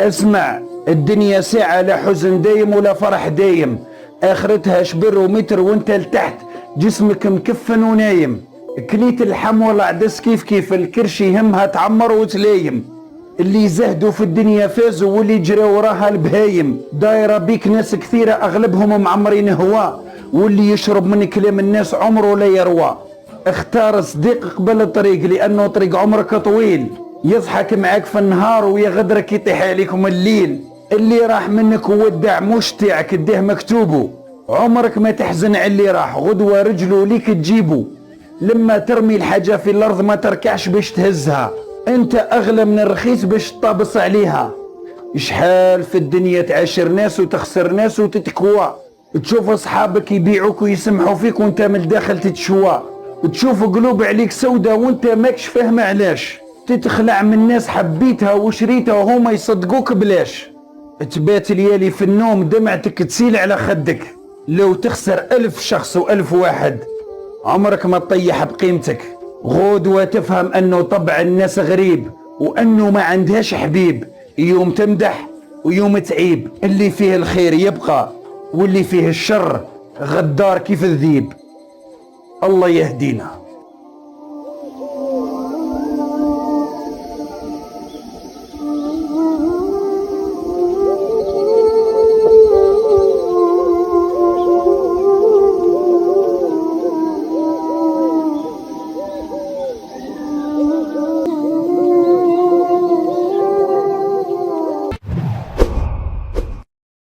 اسمع، الدنيا ساعة، لا حزن دايم ولا فرح دايم، اخرتها شبر ومتر وانت لتحت جسمك مكفن ونايم. كليت اللحم ولا عدس كيف الكرش يهمها تعمر وتلايم. اللي زهدوا في الدنيا فازوا واللي جرى وراها البهايم. دايرة بيك ناس كثيرة اغلبهم معمرين هوا، واللي يشرب من كلام الناس عمره لا يروى. اختار صديق قبل الطريق لانه طريق عمرك طويل، يضحك معاك في النهار ويغدرك يطيح عليكم الليل. اللي راح منك وودع مش تاعك ديه مكتوبه، عمرك ما تحزن على اللي راح، غدوة رجله ليك تجيبه. لما ترمي الحاجة في الارض ما تركعش باش تهزها، انت اغلى من الرخيص باش تطابس عليها. شحال في الدنيا تعاشر ناس وتخسر ناس وتتكوى، تشوف اصحابك يبيعوك ويسمحوا فيك وانت من الداخل تتشوى، تشوف قلوب عليك سودة وانت ماكش فاهم علاش، تتخلع من ناس حبيتها وشريتها وهما يصدقوك بلاش. تبات ليالي في النوم دمعتك تسيل على خدك، لو تخسر 1000 شخص و1000 واحد عمرك ما تطيح بقيمتك. غدوة تفهم انه طبع الناس غريب وانه ما عندهاش حبيب، يوم تمدح ويوم تعيب. اللي فيه الخير يبقى واللي فيه الشر غدار كيف الذيب. الله يهدينا.